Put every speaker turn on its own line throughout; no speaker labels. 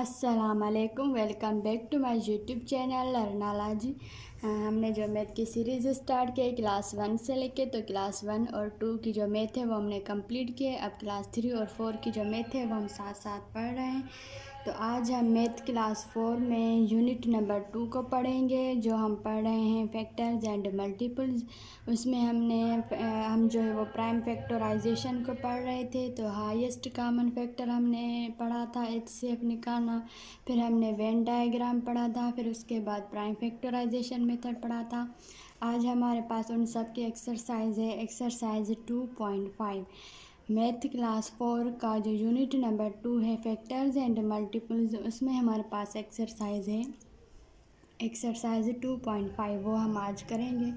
अस्सलामुअलैकुम, welcome back to my YouTube channel लर्नाला जी। हमने जो मैथ की सीरीज़ स्टार्ट की है क्लास 1 से लेके, तो क्लास 1 और 2 की जो मैथ है वो हमने कंप्लीट की है। अब क्लास 3 और 4 की जो मैथ है वो हम साथ साथ पढ़ रहे हैं। तो आज हम मैथ क्लास 4 में यूनिट नंबर 2 को पढ़ेंगे, जो हम पढ़ रहे हैं फैक्टर्स एंड मल्टीपल्स। उसमें हम जो है वो प्राइम फैक्टराइजेशन को पढ़ रहे थे। तो हाईएस्ट कॉमन फैक्टर हमने पढ़ा था, एचसीएफ निकालना। फिर हमने वेन डायग्राम पढ़ा था, फिर उसके बाद प्राइम फैक्टराइजेशन मेथड पढ़ा था। आज हमारे पास उन सब की एक्सरसाइज है, एक्सरसाइज 2.5 मैथ क्लास 4 का जो यूनिट नंबर 2 है फैक्टर्स एंड मल्टीपल्स। उसमें हमारे पास एक्सरसाइज है एक्सरसाइज 2.5, वो हम आज करेंगे।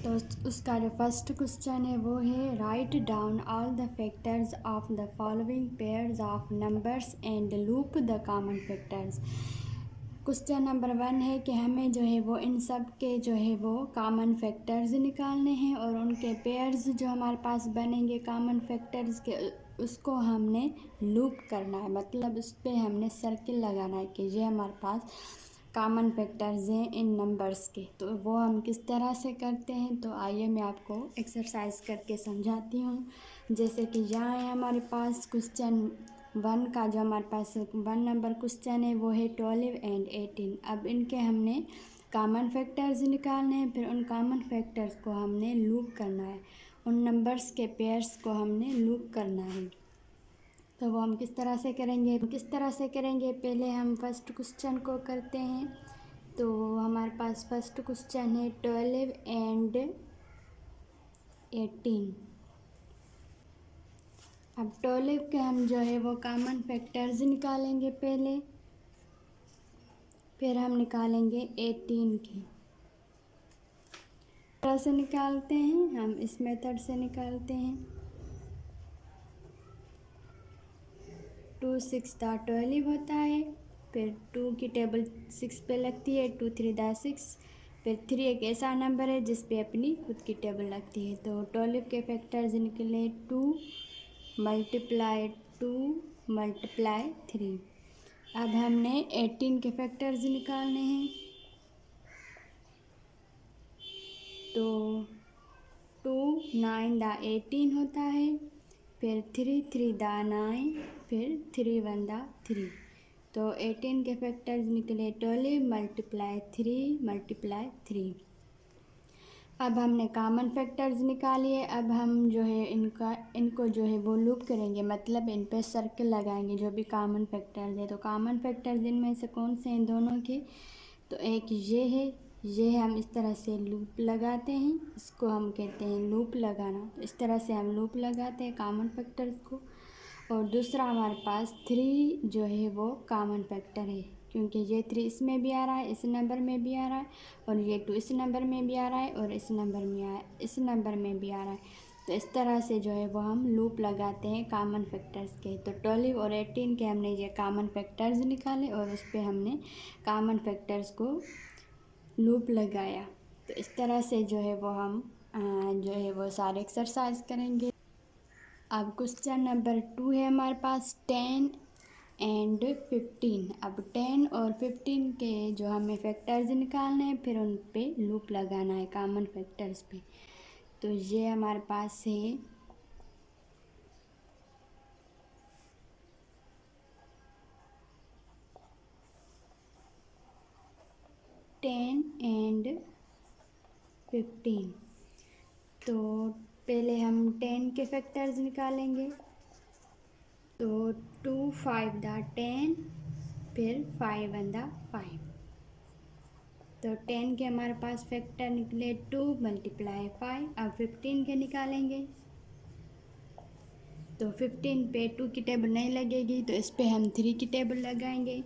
तो उसका जो फर्स्ट क्वेश्चन है वो है write down all the factors of the following pairs of numbers and loop the common factors. Question number 1 है कि हमें जो है वो इन सब के जो है वो कॉमन फैक्टर्स निकालने हैं और उनके पेयर्स जो हमारे पास बनेंगे कॉमन फैक्टर्स के, उसको हमने लूप करना है, मतलब उस पर हमने सर्किल लगाना है कि ये हमारे पास कॉमन फैक्टर्स हैं इन नंबर्स के। तो वो हम किस तरह से करते हैं, तो आइए मैं आपको एक्सरसाइज करके समझाती हूँ। जैसे कि यहाँ है हमारे पास क्वेश्चन 1 का, जो हमारे पास 1 नंबर क्वेश्चन है वो है 12 एंड 18। अब इनके हमने कॉमन फैक्टर्स निकालने हैं, फिर उन कॉमन फैक्टर्स को हमने लूप करना है, उन नंबर्स के पेयर्स को हमने लूप करना है। तो वो हम किस तरह से करेंगे पहले हम फर्स्ट क्वेश्चन को करते हैं। तो हमारे पास फर्स्ट क्वेश्चन है 12 एंड 18। अब 12 के हम जो है वो कॉमन फैक्टर्स निकालेंगे पहले, फिर हम निकालेंगे 18 की। तरह से निकालते हैं, हम इस मेथड से निकालते हैं। 2 6 दा 12 होता है, फिर 2 की टेबल 6 पे लगती है, 2 3 दा 6। फिर 3 एक ऐसा नंबर है जिस पे अपनी खुद की टेबल लगती है। तो 12 के फैक्टर्स निकले 2 मल्टीप्लाई 2 मल्टीप्लाई 3। अब हमने 18 के फैक्टर्स निकालने हैं। तो 2 9 दा 18 होता है, फिर 3 3 दा 9, फिर 3 1 दा 3। तो 18 के फैक्टर्स निकले 12 मल्टीप्लाई 3 मल्टीप्लाई 3। अब हमने कॉमन फैक्टर्स निकालिए। अब हम जो है इनको जो है वो लूप करेंगे, मतलब इन पे सर्कल लगाएंगे जो भी कॉमन फैक्टर्स है। तो कॉमन फैक्टर्स इनमें से कौन से हैं दोनों के, तो एक ये हम इस तरह से लूप लगाते हैं, इसको हम कहते हैं लूप लगाना। तो इस तरह से हम लूप लगाते हैं कॉमन फैक्टर्स को। और दूसरा हमारे पास 3 जो है वो कॉमन फैक्टर है, क्योंकि ये 3 इसमें भी आ रहा है, इस नंबर में भी आ रहा है, और ये 2 इस नंबर में भी आ रहा है, और इस नंबर में भी आ रहा है। तो इस तरह से जो है वो हम लूप लगाते हैं कॉमन फैक्टर्स के। तो 12 और 18 के हमने ये कॉमन फैक्टर्स निकाले और उस पर हमने कॉमन फैक्टर्स को लूप लगाया। तो इस तरह से जो है वो हम जो है वो सारे एक्सरसाइज करेंगे। अब क्वेश्चन नंबर 2 है हमारे पास 10 एंड 15। अब 10 और 15 के जो हमें फैक्टर्स निकालने हैं, फिर उन पे लूप लगाना है कॉमन फैक्टर्स पे। तो ये हमारे पास है 10 एंड 15। तो पहले हम 10 के फैक्टर्स निकालेंगे। तो 2 5 दा 10, फिर 5 1 दा 5। तो 10 के हमारे पास फैक्टर निकले 2 मल्टीप्लाई 5। अब 15 के निकालेंगे। तो 15 पे 2 की टेबल नहीं लगेगी, तो इस पे हम 3 की टेबल लगाएंगे।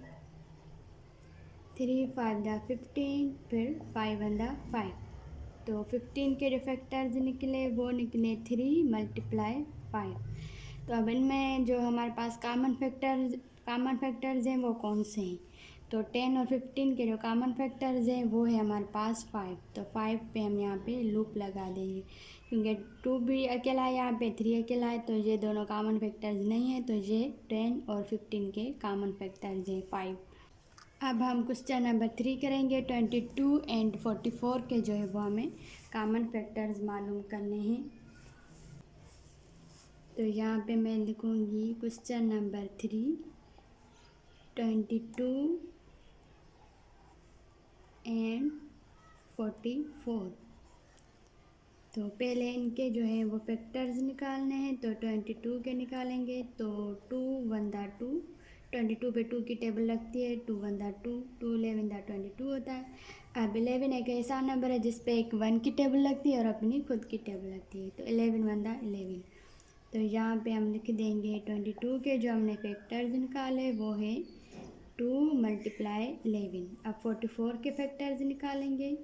3 5 दा 15, फिर 5 1 दा 5। तो 15 के जो फैक्टर्स निकले वो निकले 3 मल्टीप्लाई 5। तो अब इनमें जो हमारे पास कॉमन फैक्टर्स हैं वो कौन से हैं, तो 10 और 15 के जो कॉमन फैक्टर्स हैं वो है हमारे पास 5। तो 5 पे हम यहाँ पे लूप लगा देंगे, क्योंकि 2 भी अकेला है यहाँ पे, 3 अकेला है, तो ये दोनों कॉमन फैक्टर्स नहीं है, तो ये 10 और 15 के कॉमन फैक्टर्स हैं 5। अब हम क्वेश्चन नंबर 3 करेंगे। 22 एंड 44 के जो है वो हमें कॉमन फैक्टर्स मालूम करने हैं। तो यहाँ पे मैं लिखूँगी क्वेश्चन नंबर 3, 22 एंड 44। तो पहले इनके जो है वो फैक्टर्स निकालने हैं। तो 22 के निकालेंगे तो 2 1 दा 2, 22 पे 2 की टेबल लगती है, 2 1 दा 2, 2 11 दा 22 होता है। अब 11 एक ऐसा नंबर है जिस पे एक 1 की टेबल लगती है और अपनी खुद की टेबल लगती है, तो 11 1 दा 11। तो यहाँ पे हम लिख देंगे 22 के जो हमने फैक्टर्स निकाले वो है 2 मल्टीप्लाई 11। अब 44 के फैक्टर्स निकालेंगे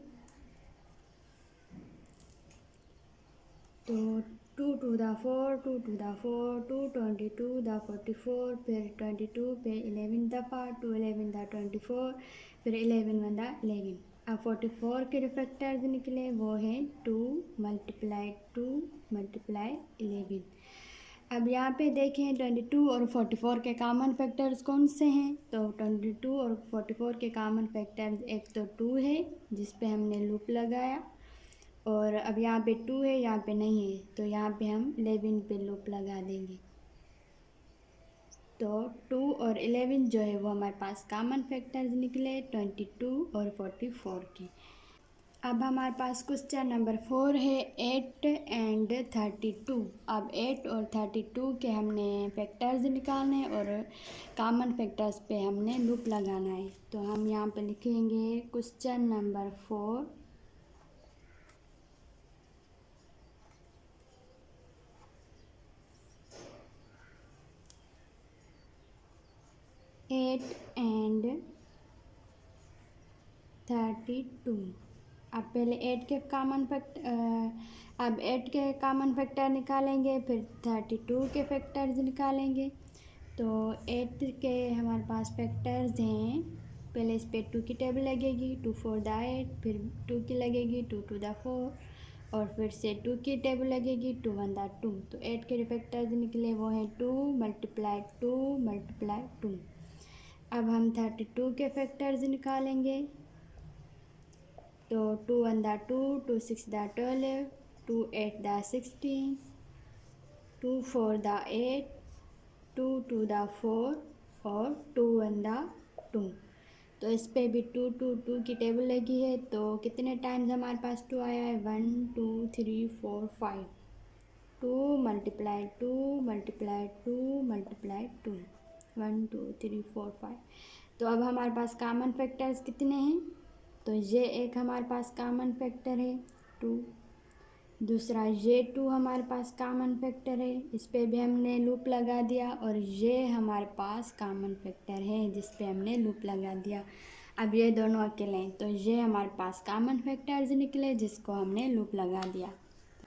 तो 2 2 दा 4, 2 2 दा 4, 2 22 दा 44, फिर 22 पे 11 दफ़ा, 2 11 दा 24, फिर 11 1 दा 11। अब 44 के जो फैक्टर्स निकले वो हैं 2 मल्टीप्लाई 2 मल्टीप्लाई 11। अब यहाँ पे देखें 22 और 44 के कॉमन फैक्टर्स कौन से हैं। तो 22 और 44 के कॉमन फैक्टर्स एक तो 2 है जिस पे हमने लूप लगाया, और अब यहाँ पे 2 है, यहाँ पे नहीं है, तो यहाँ पे हम 11 पे लूप लगा देंगे। तो 2 और 11 जो है वो हमारे पास कॉमन फैक्टर्स निकले 22 और 44 के। अब हमारे पास क्वेश्चन नंबर 4 है 8 एंड 32। अब 8 और 32 के हमने फैक्टर्स निकालने और कॉमन फैक्टर्स पे हमने लूप लगाना है। तो हम यहाँ पे लिखेंगे क्वेश्चन नंबर 4, 8 एंड 32। अब पहले 8 के कॉमन अब 8 के कॉमन फैक्टर निकालेंगे, फिर 32 के फैक्टर्स निकालेंगे। तो 8 के हमारे पास फैक्टर्स हैं, पहले इस पे 2 की टेबल लगेगी, 2 4 दा 8, फिर 2 की लगेगी, 2 2 दा 4, और फिर से 2 की टेबल लगेगी, 2 1 दा 2। तो 8 के जो फैक्टर्स निकले वो हैं 2 मल्टीप्लाई 2 मल्टीप्लाई 2। अब हम 32 के फैक्टर्स निकालेंगे। तो 2 1 दा 2, 2 6 दा 12, 2 8 दा 16, 2 4 दा 8, 2 2 दा 4 और 2 1 दा 2। तो इस पे भी 2 2 2 की टेबल लगी है, तो कितने टाइम्स हमारे पास 2 आया है, 1 2 3 4 5। 2 मल्टीप्लाई 2 मल्टीप्लाई 2 मल्टीप्लाई 2, 1 2 3 4 5। तो अब हमारे पास कॉमन फैक्टर्स कितने हैं। तो ये एक हमारे पास कॉमन फैक्टर है 2, दूसरा ये 2 हमारे पास कॉमन फैक्टर है, इस पे भी हमने लूप लगा दिया, और ये हमारे पास कॉमन फैक्टर है जिस पे हमने लूप लगा दिया। अब ये दोनों अकेले हैं, तो ये हमारे पास कॉमन फैक्टर्स निकले जिसको हमने लूप लगा दिया।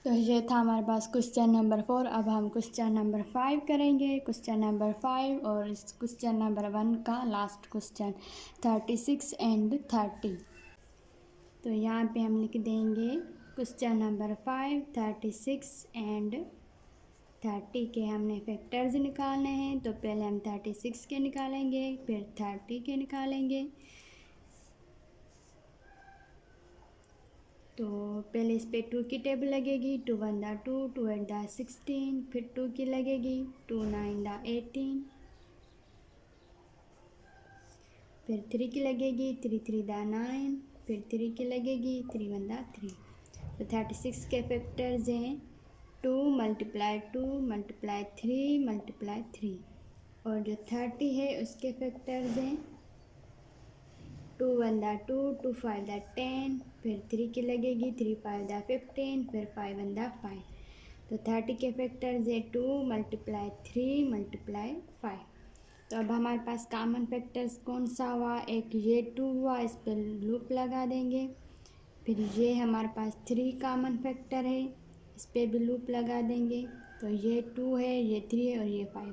तो ये था हमारे पास क्वेश्चन नंबर 4। अब हम क्वेश्चन नंबर 5 करेंगे। क्वेश्चन नंबर 5 और इस क्वेश्चन नंबर 1 का लास्ट क्वेश्चन 36 एंड 30। तो यहाँ पे हम लिख देंगे क्वेश्चन नंबर 5, 36 एंड 30 के हमने फैक्टर्स निकालने हैं। तो पहले हम 36 के निकालेंगे, फिर 30 के निकालेंगे। तो पहले इस पे 2 की टेबल लगेगी, 2 1 दा 2, 2 8 दा 16, फिर 2 की लगेगी, 2 9 दा 18, फिर 3 की लगेगी, 3 3 दा 9, फिर 3 की लगेगी, 3 1 दा 3। तो 36 के फैक्टर्स हैं 2 मल्टीप्लाई 2 मल्टीप्लाई 3 मल्टीप्लाई 3, और जो 30 है उसके फैक्टर्स हैं 2 1 दा 2, 2 5 दा 10, फिर 3 की लगेगी, 3 5 दा 15, फिर 5 1 दा 5। तो 30 के फैक्टर्स है 2 मल्टीप्लाई 3 मल्टीप्लाई 5। तो अब हमारे पास कॉमन फैक्टर्स कौन सा हुआ, एक ये 2 हुआ, इस पर लूप लगा देंगे। फिर ये हमारे पास 3 कॉमन फैक्टर है, इस पर भी लूप लगा देंगे। तो ये 2 है, ये 3 है और ये 5।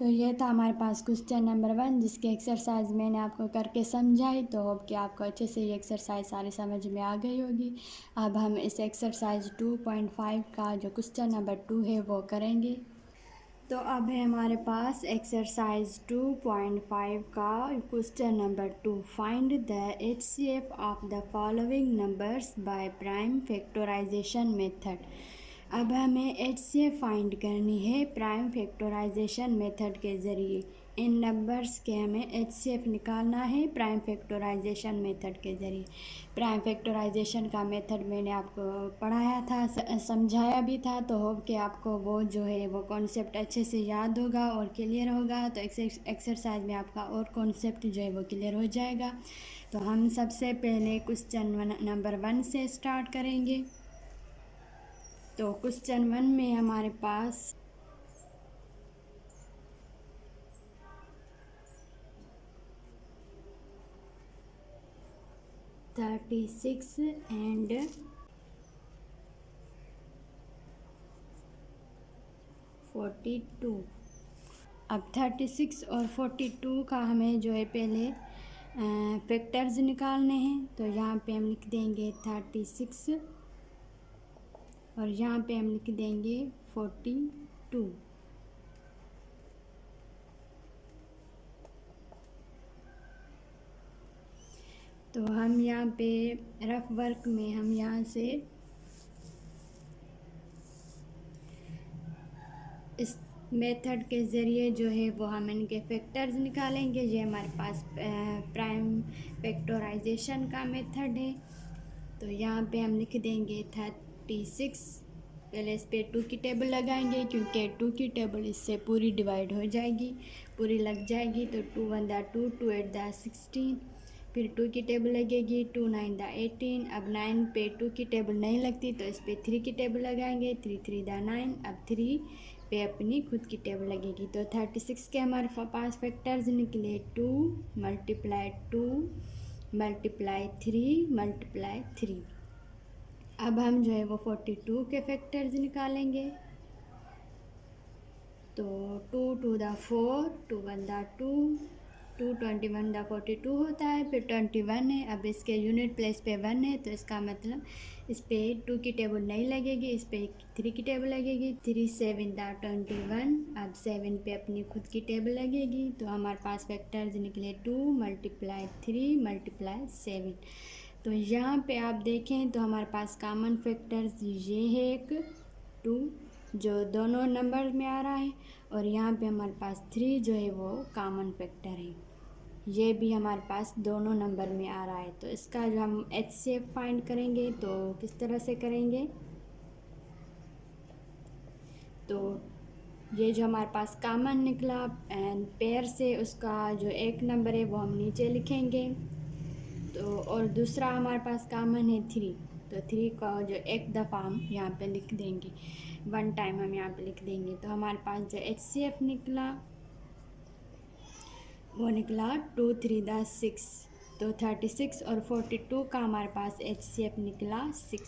तो ये था हमारे पास क्वेश्चन नंबर 1, जिसकी एक्सरसाइज मैंने आपको करके समझाई। तो होप कि आपको अच्छे से ये एक्सरसाइज सारी समझ में आ गई होगी। अब हम इस एक्सरसाइज 2.5 का जो क्वेश्चन नंबर 2 है वो करेंगे। तो अब है हमारे पास एक्सरसाइज 2.5 का question number 2। Find the HCF of the following numbers by prime factorisation method. अब हमें HCF फाइंड करनी है प्राइम फैक्टराइजेशन मेथड के ज़रिए। इन नंबर्स के हमें HCF निकालना है प्राइम फैक्टराइजेशन मेथड के ज़रिए। प्राइम फैक्टराइजेशन का मेथड मैंने आपको पढ़ाया था, समझाया भी था। तो होप कि आपको वो जो है वो कॉन्सेप्ट अच्छे से याद होगा और क्लियर होगा। तो एक्सरसाइज में आपका और कॉन्सेप्ट जो है वो क्लियर हो जाएगा। तो हम सबसे पहले क्वेश्चन नंबर 1 से स्टार्ट करेंगे। तो क्वेश्चन 1 में हमारे पास $36 and $42। अब 36 और 42 का हमें जो है पहले फैक्टर्स निकालने हैं। तो यहाँ पे हम लिख देंगे 36 और यहाँ पे हम लिख देंगे 42। तो हम यहाँ पे रफ वर्क में हम यहाँ से इस मेथड के ज़रिए जो है वो हम इनके फैक्टर्स निकालेंगे। ये हमारे पास प्राइम फैक्टराइजेशन का मेथड है। तो यहाँ पे हम लिख देंगे 36। पहले इस पे 2 की टेबल लगाएंगे, क्योंकि 2 की टेबल इससे पूरी डिवाइड हो जाएगी, पूरी लग जाएगी। तो 2 1 दा 2, 2 8 दा 16। फिर 2 की टेबल लगेगी, 2 9 दा 18। अब 9 पे 2 की टेबल नहीं लगती, तो इस पे 3 की टेबल लगाएंगे, 3 3 दा 9। अब 3 पे अपनी खुद की टेबल लगेगी। तो 36 के हमारे पास फैक्टर्स निकले 2 मल्टीप्लाई 2 मल्टीप्लाई 3 मल्टीप्लाई 3। अब हम जो है वो 42 के फैक्टर्स निकालेंगे। तो 2 2 दा 4, 2 1 दा 2, 2 21 दा 42 होता है। फिर 21 है, अब इसके यूनिट प्लेस पे 1 है, तो इसका मतलब इस पे 2 की टेबल नहीं लगेगी, इस पे 3 की टेबल लगेगी। 3 7 दा 21। अब 7 पे अपनी खुद की टेबल लगेगी। तो हमारे पास फैक्टर्स निकले 2 मल्टीप्लाई 3 मल्टीप्लाई 7। तो यहाँ पे आप देखें तो हमारे पास कॉमन फैक्टर्स ये है एक 2 जो दोनों नंबर में आ रहा है, और यहाँ पे हमारे पास 3 जो है वो कॉमन फैक्टर है, ये भी हमारे पास दोनों नंबर में आ रहा है। तो इसका जो हम HCF फाइंड करेंगे तो किस तरह से करेंगे। तो ये जो हमारे पास कॉमन निकला एंड पेयर से, उसका जो एक नंबर है वो हम नीचे लिखेंगे। तो और दूसरा हमारे पास कॉमन है 3, तो 3 का जो एक दफ़ा हम यहाँ पे लिख देंगे, 1 टाइम हम यहाँ पे लिख देंगे। तो हमारे पास जो HCF निकला वो निकला 2 3 दा 6। तो 36 और 42 का हमारे पास HCF निकला 6,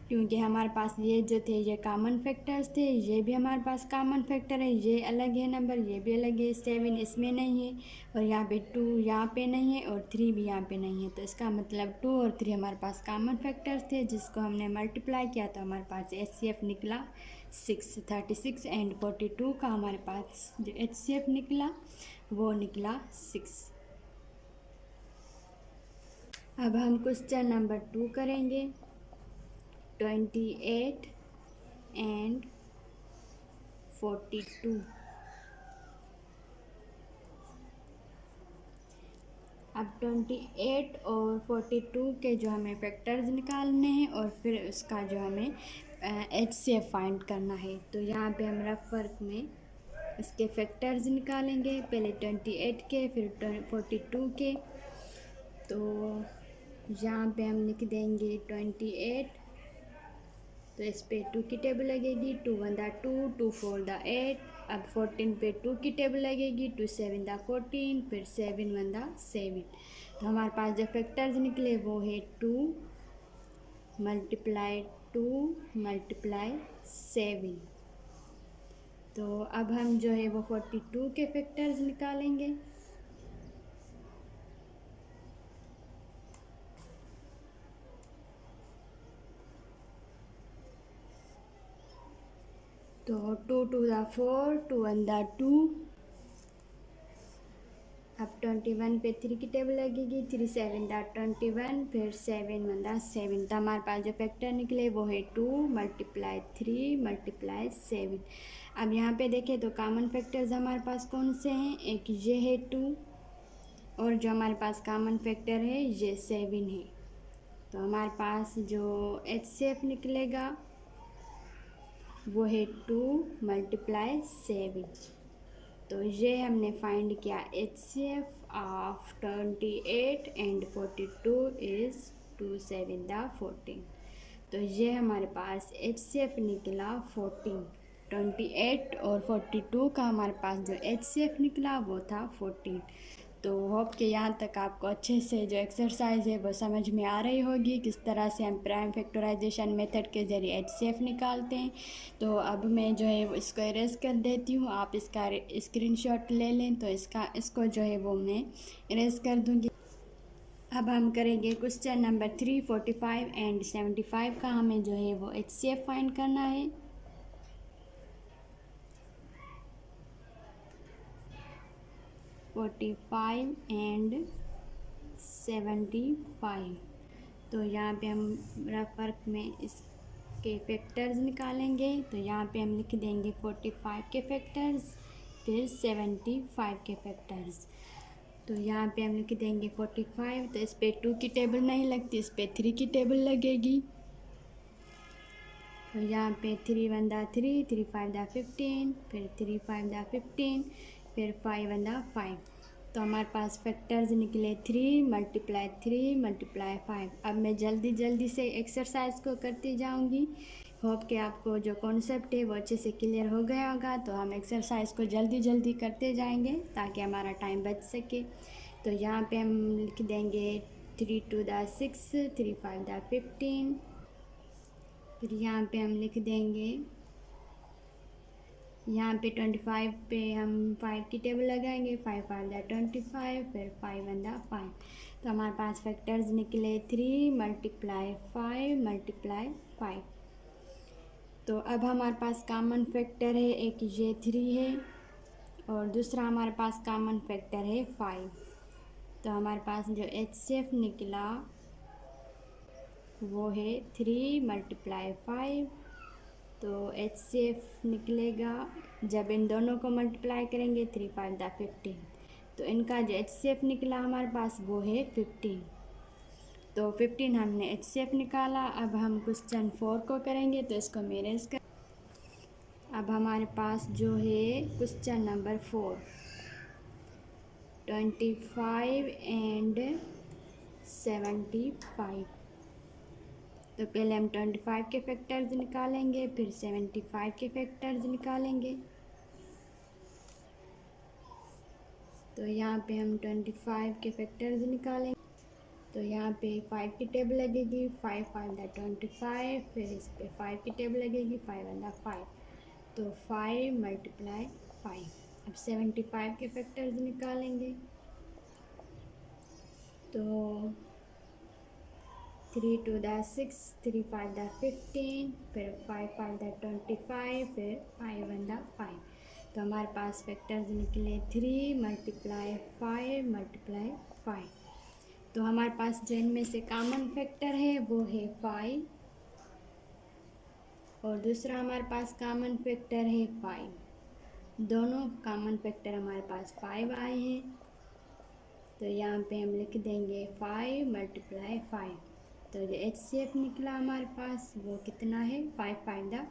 क्योंकि हमारे पास ये जो थे ये कॉमन फैक्टर्स थे। ये भी हमारे पास कॉमन फैक्टर है, ये अलग है नंबर, ये भी अलग है। 7 इसमें नहीं है, और यहाँ पे 2 यहाँ पे नहीं है, और 3 भी यहाँ पे नहीं है। तो इसका मतलब 2 और 3 हमारे पास कॉमन फैक्टर्स थे, जिसको हमने मल्टीप्लाई किया तो हमारे पास HCF निकला 6। 36 एंड 42 का हमारे पास जो HCF निकला वो निकला 6। अब हम क्वेश्चन नंबर 2 करेंगे। 28 एंड 42। अब 28 और 42 के जो हमें फैक्टर्स निकालने हैं, और फिर उसका जो हमें HCF फाइंड करना है। तो यहाँ पे हम रफ वर्क में इसके फैक्टर्स निकालेंगे, पहले 28 के फिर 42 के। तो यहाँ पे हम लिख देंगे 28। तो इस पे 2 की टेबल लगेगी, 2 1 दा 2, 2 4 दा 8। अब 14 पे 2 की टेबल लगेगी, 2 7 दा 14, फिर 7 1 दा 7। तो हमारे पास जो फैक्टर्स निकले वो है 2 मल्टीप्लाई 2 मल्टीप्लाई 7। तो अब हम जो है वो 42 के फैक्टर्स निकालेंगे। तो 2 टू द 4, 2 1 द 2। अब 21 पे 3 की टेबल लगेगी, 3 7 द 21, फिर 7 1 द 7। तो हमारे पास जो फैक्टर निकले वो है 2 मल्टीप्लाई 3 मल्टीप्लाई 7। अब यहाँ पे देखें तो कॉमन फैक्टर्स हमारे पास कौन से हैं, एक ये है 2 और जो हमारे पास कॉमन फैक्टर है ये 7 है। तो हमारे पास जो HCF निकलेगा वो है 2 मल्टीप्लाई 7। तो ये हमने फाइंड किया HCF ऑफ 28 एंड 42 इज़ 2 7 द 14। तो ये हमारे पास HCF निकला 14। 28 और 42 का हमारे पास जो HCF निकला वो था 14। तो होप कि यहाँ तक आपको अच्छे से जो एक्सरसाइज है वो समझ में आ रही होगी, किस तरह से हम प्राइम फैक्टराइजेशन मेथड के ज़रिए HCF निकालते हैं। तो अब मैं जो है वो इसको इरेज कर देती हूँ, आप इसका स्क्रीनशॉट ले लें। तो इसको जो है वो मैं इरेज कर दूँगी। अब हम करेंगे क्वेश्चन नंबर 3, 45 एंड 75 का हमें जो है वो HCF फाइंड करना है। (45) एंड 75। तो यहाँ पे हम रफ वर्क में इसके फैक्टर्स निकालेंगे। तो यहाँ पे हम लिख देंगे 45 के फैक्टर्स, फिर 75 के फैक्टर्स। तो यहाँ पे हम लिख देंगे 45। तो इस पे 2 की टेबल नहीं लगती, इस पे 3 की टेबल लगेगी। तो यहाँ पे 3 1 द 3, 3 5 द 15, फिर 3 5 द 15, फिर 5 1 द 5। तो हमारे पास फैक्टर्स निकले 3 मल्टीप्लाई 3 मल्टीप्लाई 5। अब मैं जल्दी से एक्सरसाइज को करती जाऊंगी। होप कि आपको जो कॉन्सेप्ट है वो अच्छे से क्लियर हो गया होगा। तो हम एक्सरसाइज को जल्दी करते जाएंगे ताकि हमारा टाइम बच सके। तो यहाँ पे हम लिख देंगे 3 2 द 6, 3 5 द 15। फिर यहाँ पे हम लिख देंगे, यहाँ पे 25 पे हम 5 की टेबल लगाएंगे, 5 5 द 25, फिर 5 1 द 5। तो हमारे पास फैक्टर्स निकले 3 मल्टीप्लाई 5 मल्टीप्लाई 5। तो अब हमारे पास कॉमन फैक्टर है, एक ये 3 है और दूसरा हमारे पास कॉमन फैक्टर है 5। तो हमारे पास जो HCF निकला वो है 3 मल्टीप्लाई 5। तो HCF निकलेगा जब इन दोनों को मल्टीप्लाई करेंगे 3 5 द 15। तो इनका जो HCF निकला हमारे पास वो है 15। तो 15 हमने HCF निकाला। अब हम क्वेश्चन 4 को करेंगे। तो इसको मैनेज कर, अब हमारे पास जो है क्वेश्चन नंबर 4, 25 एंड 75। तो पहले हम 25 के फैक्टर्स निकालेंगे, फिर 75 के फैक्टर्स निकालेंगे। तो यहाँ पे हम 25 के फैक्टर्स निकालेंगे। तो यहाँ पे 5 की टेबल लगेगी, 5 5 द 25, फिर इस पे 5 की टेबल लगेगी, 5 1 द 5। तो 5 मल्टीप्लाई 5। अब 75 के फैक्टर्स निकालेंगे। तो 3 2 द 6, 3 5 द 15, फिर 5 5 द 25, फिर 5 1 द 5। तो हमारे पास फैक्टर्स निकले 3 मल्टीप्लाई 5 मल्टीप्लाई 5। तो हमारे पास जो इनमें से कॉमन फैक्टर है वो है 5 और दूसरा हमारे पास कॉमन फैक्टर है 5। दोनों कॉमन फैक्टर हमारे पास 5 आए हैं। तो यहाँ पे हम लिख देंगे 5 मल्टीप्लाई 5। तो जो HCF निकला हमारे पास वो कितना है, 5 5 द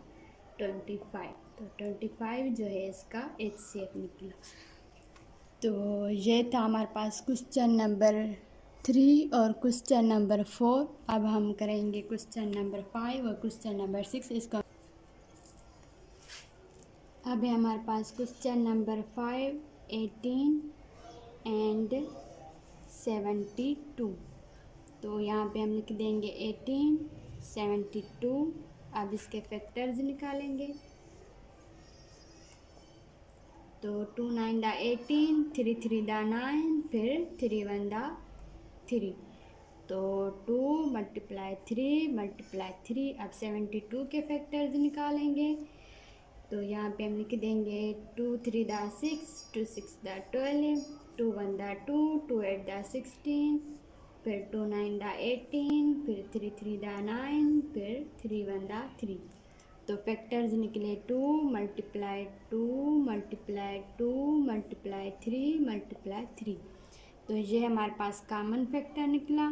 25। तो 25 जो है इसका HCF निकला। तो ये था हमारे पास क्वेश्चन नंबर 3 और क्वेश्चन नंबर 4। अब हम करेंगे क्वेश्चन नंबर 5 और क्वेश्चन नंबर 6। इसको अब है हमारे पास क्वेश्चन नंबर 5, 18 एंड 72। तो यहाँ पे हम लिख देंगे 18 72। अब इसके फैक्टर्स निकालेंगे। तो 2 9 दा 18, 3 3 दा 9, फिर 3 1 दा 3। तो 2 × 3 × 3, अब 72 के फैक्टर्स निकालेंगे। तो यहाँ पे हम लिख देंगे 2 3 दा 6, 2 6 दा 12, 2 1 दा 2, 2 8 दा 16, फिर 2 9 दा 18, फिर 3 3 दा 9, फिर 3 1 दा 3। तो फैक्टर्स निकले 2 × 2 × 2 × 3 × 3। तो ये हमारे पास कॉमन फैक्टर निकला।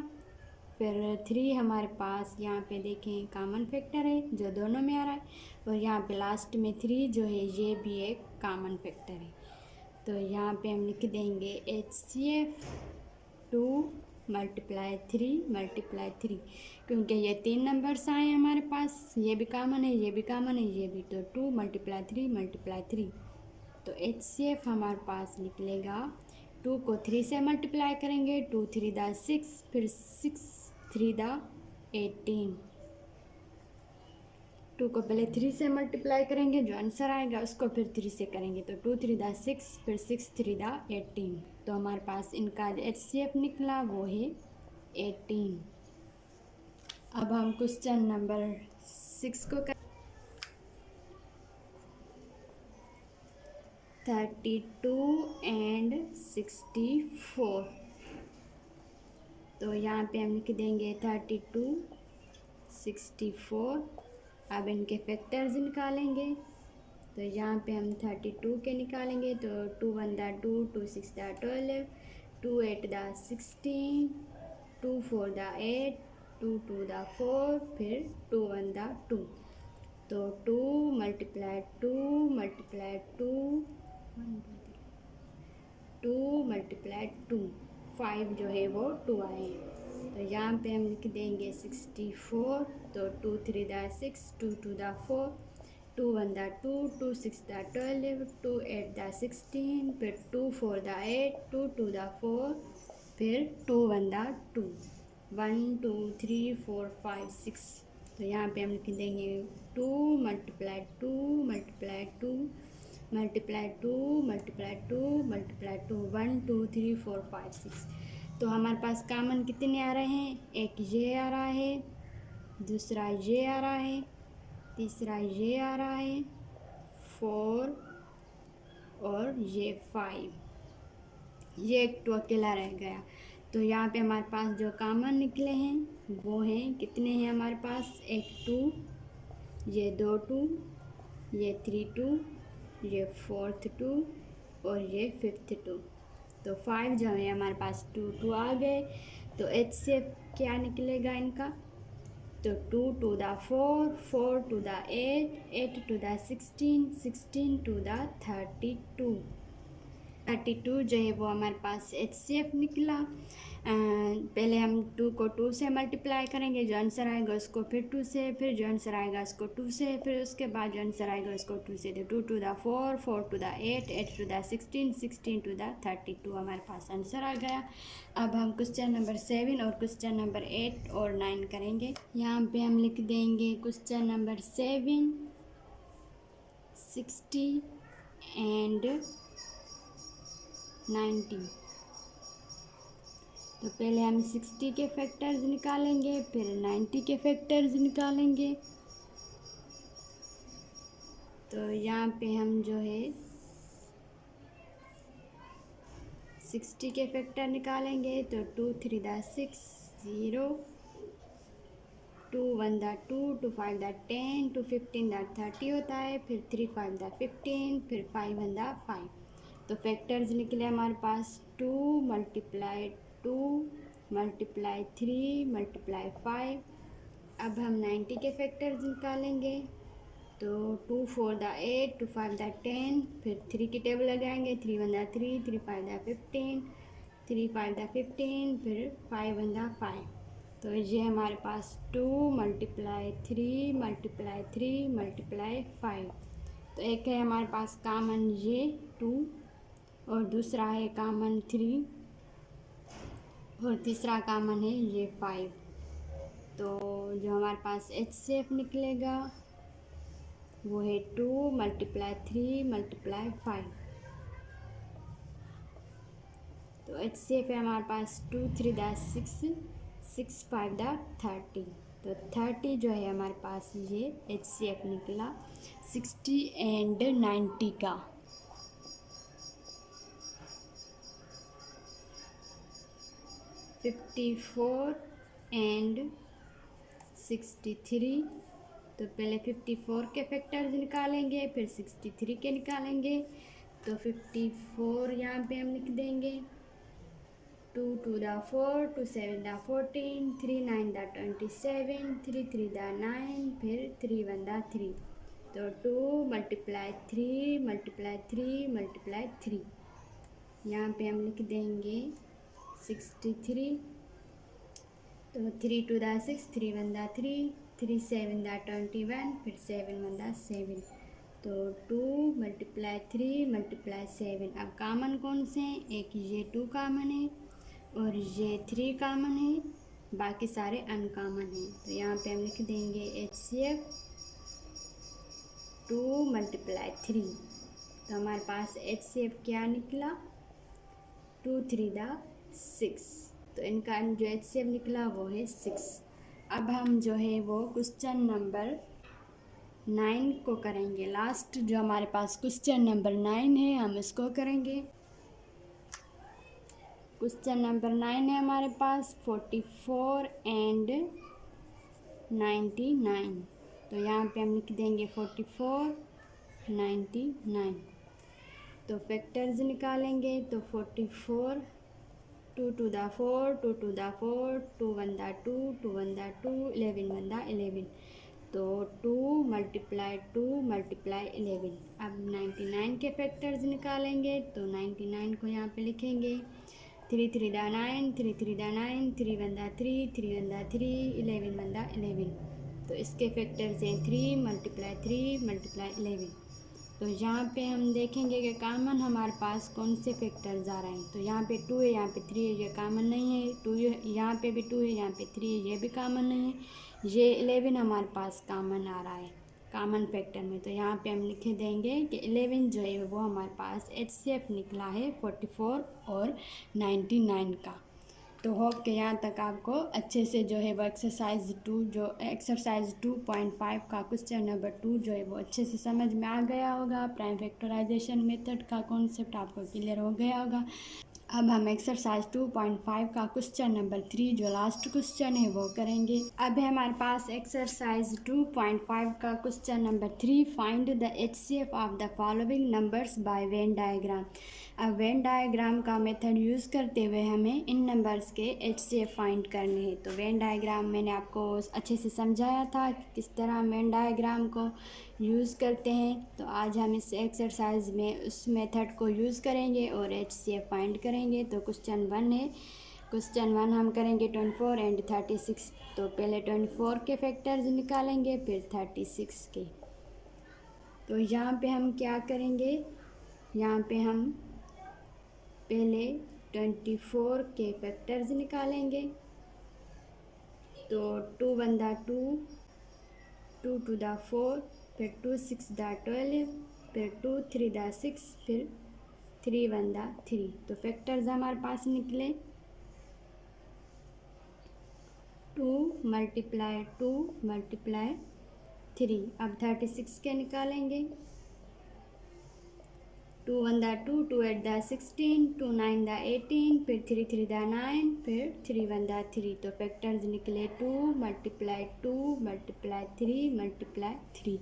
फिर 3 हमारे पास यहाँ पे देखें कॉमन फैक्टर है जो दोनों में आ रहा है, और यहाँ पे लास्ट में 3 जो है ये भी एक कॉमन फैक्टर है। तो यहाँ पे हम लिख देंगे HCF 2 × 3 × 3, क्योंकि ये 3 नंबर्स आए हमारे पास, ये भी कॉमन है, ये भी कॉमन है, ये भी। तो 2 × 3 × 3। तो HCF हमारे पास निकलेगा, 2 को 3 से मल्टीप्लाई करेंगे, 2 3 दा 6, फिर 6 3 दा 18। 2 को पहले 3 से मल्टीप्लाई करेंगे, जो आंसर आएगा उसको फिर 3 से करेंगे। तो 2 3 दा 6, फिर 6 3 दा 18। तो हमारे पास इनका HCF निकला वो है 18। अब हम क्वेश्चन नंबर 6 को 32 and 64। तो यहाँ पे हम लिख देंगे 32 64। अब इनके फैक्टर्स निकालेंगे। तो यहाँ पे हम 32 के निकालेंगे। तो 2 1 दा 2, 2 6 दा 12, 2 8 दा 16, 2 4 दा 8, 2 2 दा 4, फिर 2 1 दा 2। तो 2 × 2 × 2 × 2, 5 जो है वो 2 आए। तो यहाँ पे हम लिख देंगे 64। तो 2 3 दा 6, 2 2 दा 4, 2 1 दा 2, 2 6 दा 12, 2 8 दा 16, फिर 2 4 दा 8, 2 2 दा 4, फिर 2 1 दा 2, 1 2 3 4 5 6। तो यहाँ पे हम लिख देंगे 2 × 2 × 2 × 2 × 2 × 2, 1 2 3 4 5 6। तो हमारे पास कॉमन कितने आ रहे हैं? एक ये आ रहा है, दूसरा ये आ रहा है, तीसरा ये आ रहा है 4, और ये 5। ये एक तो अकेला रह गया। तो यहाँ पे हमारे पास जो कॉमन निकले हैं वो हैं, कितने हैं हमारे पास? एक 2, ये 2 2, ये 3 2, ये 4th 2, और ये 5th 2। तो 5 जो है हमारे पास 2 2 आ गए। तो HCF क्या निकलेगा इनका? तो 2 2 दा 4, 4 2 दा 8, 8 2 दा 16, 16 2 दा 32। 32 जो है वो हमारे पास HCF निकला। पहले हम 2 को 2 से मल्टीप्लाई करेंगे, जो आंसर आएगा उसको फिर 2 से, फिर जो आंसर आएगा उसको 2 से, फिर उसके बाद जो आंसर आएगा उसको 2 से। तो 2 2 दा 4, 4 2 दा 8, 8 2 दा 16, 16 2 दा 32 हमारे पास आंसर आ गया। अब हम क्वेश्चन नंबर 7 और क्वेश्चन नंबर 8 और 9 करेंगे। यहाँ पे हम लिख देंगे क्वेश्चन नंबर 7, 60 and 90। तो पहले हम 60 के फैक्टर्स निकालेंगे, फिर 90 के फैक्टर्स निकालेंगे। तो यहाँ पे हम जो है 60 के फैक्टर निकालेंगे। तो 2 3 दा 6 0, 2 1 दा 2, 2 5 दा 10, 2 15 दा 30 होता है, फिर 3 5 दा 15, फिर 5 1 दा 5। तो फैक्टर्स निकले हमारे पास 2 × 2 × 3 × 5। अब हम 90 के फैक्टर्स निकालेंगे। तो 2 4 दा 8, 2 5 दा 10, फिर 3 की टेबल लगाएंगे, 3 1 दा 3, 3 5 दा 15, 3 5 दा 15, फिर 5 1 दा 5। तो ये हमारे पास 2 × 3 × 3 × 5। तो एक है हमारे पास कॉमन ये 2, और दूसरा है कॉमन 3, और तीसरा कॉमन है ये 5। तो जो हमारे पास HCF निकलेगा वो है 2 × 3 × 5। तो HCF है हमारे पास 2 3 दा 6, 6 5 दा 30। तो 30 जो है हमारे पास ये HCF निकला 60 एंड 90 का। 54 एंड 63। तो पहले 54 के फैक्टर्स निकालेंगे, फिर 63 के निकालेंगे। तो 54 यहाँ पे हम लिख देंगे 2 2 दा 4, 2 7 दा 14, 3 9 दा 27, 3 3 दा 9, फिर 3 1 दा 3। तो 2 × 3 × 3 × 3 यहाँ पे हम लिख देंगे 63। तो 3 2 दा 6, 3 1 दा 3, 3 7 दा 21, फिर 7 1 दा 7। तो 2 × 3 × 7। अब कॉमन कौन से हैं? एक ये 2 कॉमन है और ये 3 कॉमन है, बाकी सारे अनकॉमन हैं। तो यहाँ पे हम लिख देंगे HCF 2 × 3। तो हमारे पास HCF क्या निकला 2 3 दा 6। तो इनका जो HCF निकला वो है 6। अब हम जो है वो क्वेश्चन नंबर 9 को करेंगे। लास्ट जो हमारे पास क्वेश्चन नंबर 9 है हम इसको करेंगे। क्वेश्चन नंबर 9 है हमारे पास 44 एंड 99। तो यहाँ पे हम लिख देंगे 44 99। तो फैक्टर्स निकालेंगे। तो 44 2 2 दा 4, 2 2 दा 4, 2 1 दा 2, 2 1 दा 2, 11 1 दा 11। तो 2 × 2 × 11। अब 99 के फैक्टर्स निकालेंगे। तो 99 को यहाँ पे लिखेंगे 3 3 दा 9, 3 3 दा 9, 3 1 दा 3, 3 1 दा 3, 11 1 दा 11। तो इसके फैक्टर्स हैं 3 × 3 × 11। तो यहाँ पे हम देखेंगे कि कॉमन हमारे पास कौन से फैक्टर्स आ रहे हैं। तो यहाँ पे 2 है, यहाँ पे 3 है, ये कॉमन नहीं है। 2 यहाँ पे भी 2 है, यहाँ पे 3 है, ये भी कॉमन नहीं है। ये 11 हमारे पास कॉमन आ रहा है कॉमन फैक्टर में। तो यहाँ पे हम लिख देंगे कि 11 जो है वो हमारे पास HCF निकला है 44 और 99 का। तो होप कि यहाँ तक आपको अच्छे से जो है वो एक्सरसाइज 2.5 का क्वेश्चन नंबर 2 जो है वो अच्छे से समझ में आ गया होगा। प्राइम फैक्टराइजेशन मेथड का कॉन्सेप्ट आपको क्लियर हो गया होगा। अब हम एक्सरसाइज 2.5 का क्वेश्चन नंबर 3 जो लास्ट क्वेश्चन है वो करेंगे। अब है हमारे पास एक्सरसाइज 2.5 का question number 3, find the HCF of the following numbers bye Venn diagram. अब वेन डायग्राम का मेथड यूज़ करते हुए हमें इन नंबर्स के HCF फाइंड करने हैं। तो वेन डायग्राम मैंने आपको अच्छे से समझाया था कि किस तरह वेन डायग्राम को यूज़ करते हैं। तो आज हम इस एक्सरसाइज में उस मेथड को यूज़ करेंगे और HCF फाइंड करेंगे। तो क्वेश्चन 1 है। क्वेश्चन 1 हम करेंगे 24 एंड 36। तो पहले 24 के फैक्टर्स निकालेंगे, फिर 36 के। तो यहाँ पे हम क्या करेंगे, यहाँ पे हम पहले 24 के फैक्टर्स निकालेंगे। तो 2 1 दा 2, 2 2 दा 4, फिर 2 6 दा 12, फिर 2 3 दा 6, फिर 3 1 दा 3। तो फैक्टर्स हमारे पास निकले 2 × 2 × 3। अब 36 के निकालेंगे। 2 1 दा 2, 2 8 दा 16, 2 9 दा 18, फिर 3 3 दा 9, फिर 3 1 दा 3। तो फैक्टर्स निकले 2 × 2 × 3 × 3।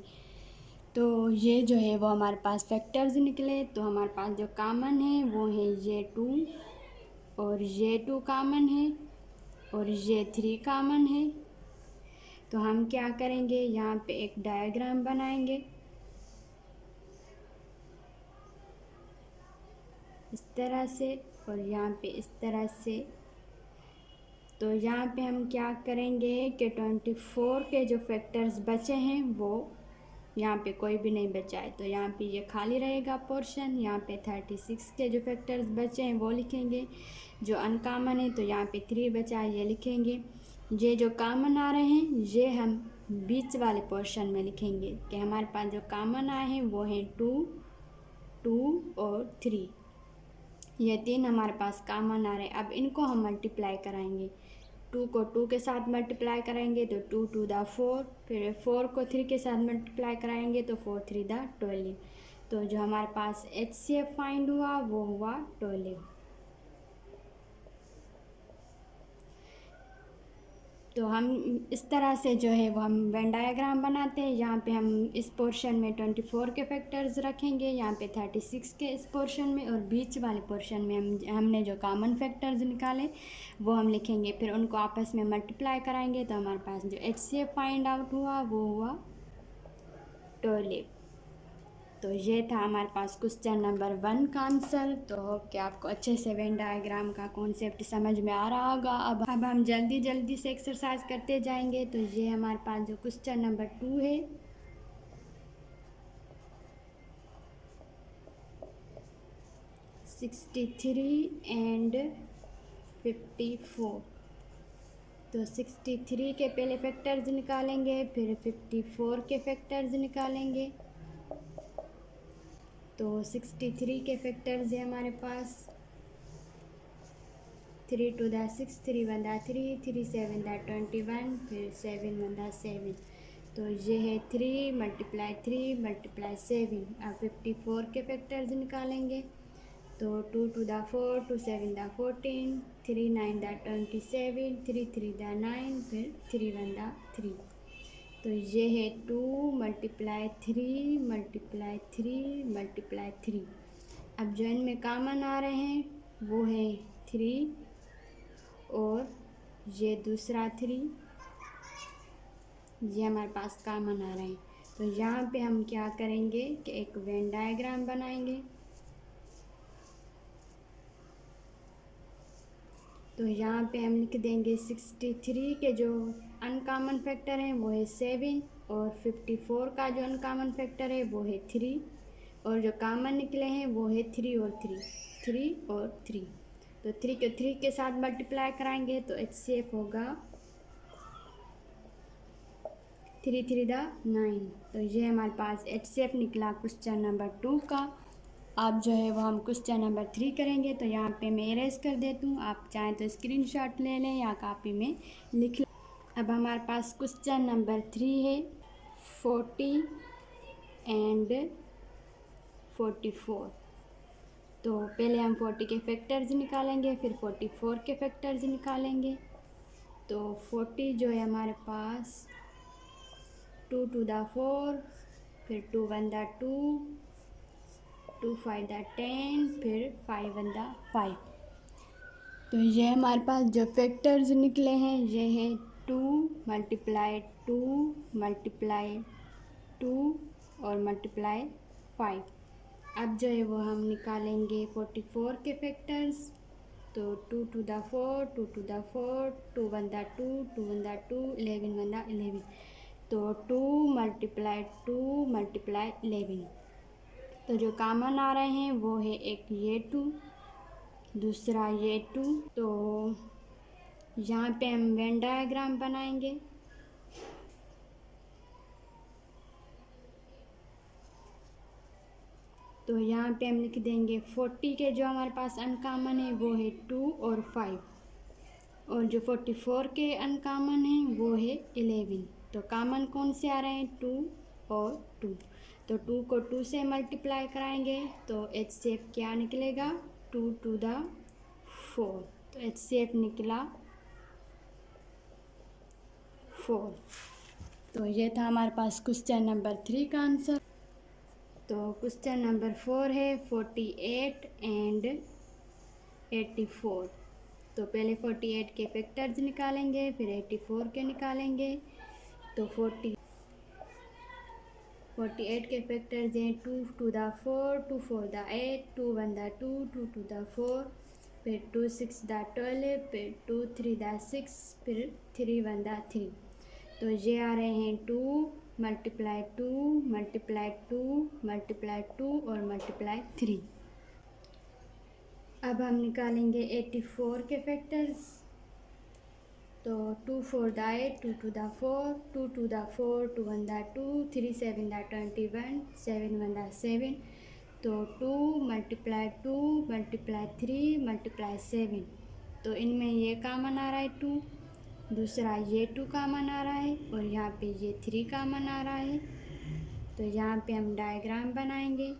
तो ये जो है वो हमारे पास फैक्टर्स निकले। तो हमारे पास जो कॉमन है वो है ये 2 और ये 2 कॉमन है और ये 3 कॉमन है। तो हम क्या करेंगे, यहाँ पे एक डायग्राम बनाएंगे इस तरह से और यहाँ पे इस तरह से। तो यहाँ पे हम क्या करेंगे कि 24 के जो फैक्टर्स बचे हैं वो यहाँ पे कोई भी नहीं बचा है, तो यहाँ पे ये खाली रहेगा पोर्शन। यहाँ पे 36 के जो फैक्टर्स बचे हैं वो लिखेंगे। जो अनकॉमन है तो यहाँ पे 3 बचा है, ये लिखेंगे। ये जो कॉमन आ रहे हैं ये हम बीच वाले पोर्शन में लिखेंगे कि हमारे पास जो कॉमन आए हैं वो हैं 2 2 और 3। ये 3 हमारे पास कॉमन आ रहे हैं। अब इनको हम मल्टीप्लाई कराएंगे। 2 को 2 के साथ मल्टीप्लाई करेंगे तो 2 टू द 4, फिर 4 को 3 के साथ मल्टीप्लाई कराएंगे तो 4 3 द 12। तो जो हमारे पास HCF फाइंड हुआ वो हुआ 12। तो हम इस तरह से जो है वो हम वेन डायग्राम बनाते हैं। यहाँ पे हम इस पोर्शन में 24 के फैक्टर्स रखेंगे, यहाँ पे 36 के इस पोर्शन में, और बीच वाले पोर्शन में हमने जो कॉमन फैक्टर्स निकाले वो हम लिखेंगे। फिर उनको आपस में मल्टीप्लाई कराएंगे तो हमारे पास जो HCF फाइंड आउट हुआ वो हुआ 12। तो ये था हमारे पास क्वेश्चन नंबर 1 का आंसर। तो होप कि आपको अच्छे से वेन डायग्राम का कॉन्सेप्ट समझ में आ रहा होगा। अब हम जल्दी से एक्सरसाइज करते जाएंगे। तो ये हमारे पास जो क्वेश्चन नंबर 2 है, (63 & 54). तो 63 के पहले फैक्टर्स निकालेंगे, फिर 54 के फैक्टर्स निकालेंगे। तो 63 के फैक्टर्स है हमारे पास 3 टू द 6, 3 1 द 3, 3 7 द 21, फिर 7 1 द 7। तो ये है 3 × 3 × 7। अब 54 के फैक्टर्स निकालेंगे। तो 2 टू द 4, 2 7 द 14, 3 9 द 27, 3 3 द 9, फिर 3 1 द 3। तो ये है 2 × 3 × 3 × 3। अब जो इनमें कॉमन आ रहे हैं वो है 3 और ये दूसरा 3, ये हमारे पास कॉमन आ रहे हैं। तो यहाँ पे हम क्या करेंगे कि एक वेन डायग्राम बनाएंगे। तो यहाँ पे हम लिख देंगे 63 के जो अनकॉमन फैक्टर हैं वो है 7, और 54 का जो अनकॉमन फैक्टर है वो है 3, और जो कॉमन निकले हैं वो है 3 और 3, 3 और 3। तो 3 को 3 के साथ मल्टीप्लाई कराएंगे तो HCF होगा 3 3 द 9। तो ये हमारे पास HCF निकला क्वेश्चन नंबर 2 का। अब जो है वो हम क्वेश्चन नंबर 3 करेंगे। तो यहाँ पे मैं इरेज कर देती हूँ, आप चाहें तो स्क्रीनशॉट ले लें या कॉपी में लिख लें। अब हमारे पास क्वेश्चन नंबर 3 है 40 & 44। तो पहले हम 40 के फैक्टर्स निकालेंगे, फिर 44 के फैक्टर्स निकालेंगे। तो 40 जो है हमारे पास 2 टू द 4, फिर 2 1 द 2, 2 5 द 10, फिर 5 1 द 5। तो ये हमारे पास जो फैक्टर्स निकले हैं ये है 2 × 2 × 2 और × 5। अब जो है वो हम निकालेंगे 44 के फैक्टर्स। तो 2 टू द 4, 2 टू द 4, 2 1 द 2, 2 1 द 2, 11 1 द 11। तो 2 × 2 × 11। तो जो कॉमन आ रहे हैं वो है एक ये 2, दूसरा ये 2। तो यहाँ पे हम वेन डायग्राम बनाएंगे। तो यहाँ पे हम लिख देंगे 40 के जो हमारे पास अनकॉमन है वो है 2 और 5, और जो 44 के अनकॉमन है वो है 11। तो कॉमन कौन से आ रहे हैं 2 और 2। तो 2 को 2 से मल्टीप्लाई कराएंगे तो HCF क्या निकलेगा 2 टू द 4। तो HCF निकला 4। तो ये था हमारे पास क्वेश्चन नंबर 3 का आंसर। तो क्वेश्चन नंबर 4 है 48 & 84। तो पहले 48 के फैक्टर्स निकालेंगे, फिर 84 के निकालेंगे। तो 48 के फैक्टर्स हैं 2 टू द 4, 2 4 द 8, 2 1 द 2, 2 2 द 4, फिर 2 6 द 12, फिर 2 3 द 6, फिर 3 1 द 3। तो ये आ रहे हैं 2 × 2 × 2 × 2 और × 3। अब हम निकालेंगे 84 के फैक्टर्स। तो 2 4 द 8, 2 2 द 4, 2 2 द 4, 2 1 द 2, 3 7 द 21, 7 1 द 7, तो 2 मल्टीप्लाई 2 मल्टीप्लाई 3 मल्टीप्लाई 7, तो इनमें ये कॉमन आ रहा है 2, दूसरा ये 2 कॉमन आ रहा है और यहाँ पे ये 3 कॉमन आ रहा है। तो यहाँ पे हम डायग्राम बनाएंगे।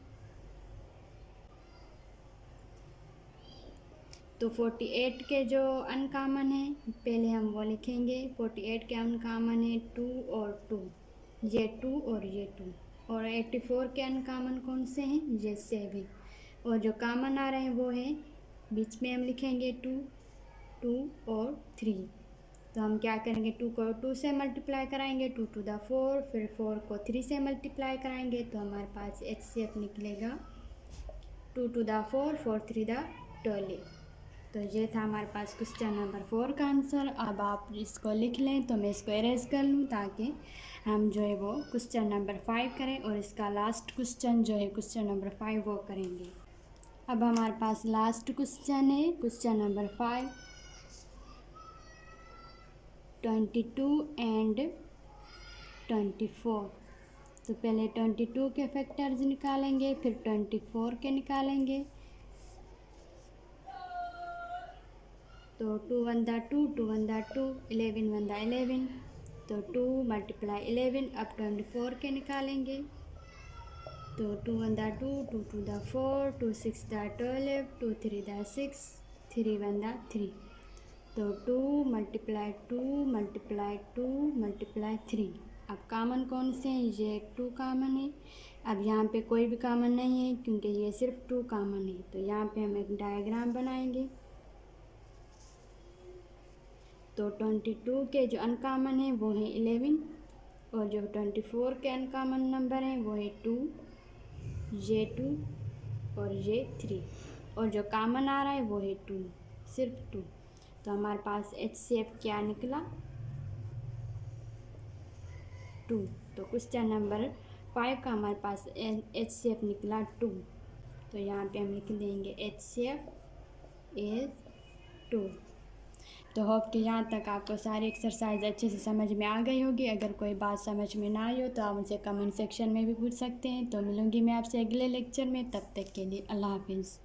तो 48 के जो अनकॉमन है पहले हम वो लिखेंगे। 48 के अनकॉमन है 2 और 2, ये 2 और ये 2। और 84 के अनकॉमन कौन से हैं? ये 7। और जो कॉमन आ रहे हैं वो है बीच में हम लिखेंगे 2, 2 और 3। तो हम क्या करेंगे, 2 को 2 से मल्टीप्लाई कराएंगे, 2 टू द 4, फिर 4 को 3 से मल्टीप्लाई कराएंगे तो हमारे पास HCF निकलेगा 2 टू द 4, 4 3 द 12। तो ये था हमारे पास क्वेश्चन नंबर 4 का आंसर। अब आप इसको लिख लें, तो मैं इसको इरेज कर लूँ ताकि हम जो है वो क्वेश्चन नंबर 5 करें और इसका लास्ट क्वेश्चन जो है क्वेश्चन नंबर 5 वो करेंगे। अब हमारे पास लास्ट क्वेश्चन है क्वेश्चन नंबर 5, 22 एंड 24। तो पहले 22 के फैक्टर्स निकालेंगे, फिर 24 के निकालेंगे। तो 2 1 दा 2, 2 1 दा 2, 11 1 दा 11। तो 2 मल्टीप्लाई 11, अब 24 के निकालेंगे। तो 2 1 दा 2, 2 2 दा 4, 2 6 दा 12, 2 3 दा 6, 3 1 दा 3। तो 2 मल्टीप्लाई 2 मल्टीप्लाई 2 मल्टीप्लाई 3। अब कॉमन कौन से हैं? ये 2 कॉमन है। अब यहाँ पे कोई भी कॉमन नहीं है क्योंकि ये सिर्फ 2 कॉमन है। तो यहाँ पे हम एक डायग्राम बनाएंगे। तो 22 के जो अनकॉमन है वो है 11 और जो 24 के अनकॉमन नंबर हैं वो है 2, ये 2 और ये 3। और जो कॉमन आ रहा है वो है 2, सिर्फ 2। तो हमारे पास HCF क्या निकला? 2। तो क्वेश्चन नंबर 5 का हमारे पास HCF निकला 2। तो यहाँ पे हम लिख देंगे HCF इज़ 2। तो होप कि यहाँ तक आपको सारी एक्सरसाइज अच्छे से समझ में आ गई होगी। अगर कोई बात समझ में ना आई हो तो आप मुझे कमेंट सेक्शन में भी पूछ सकते हैं। तो मिलूँगी मैं आपसे अगले लेक्चर में, तब तक के लिए अल्लाह हाफिज़।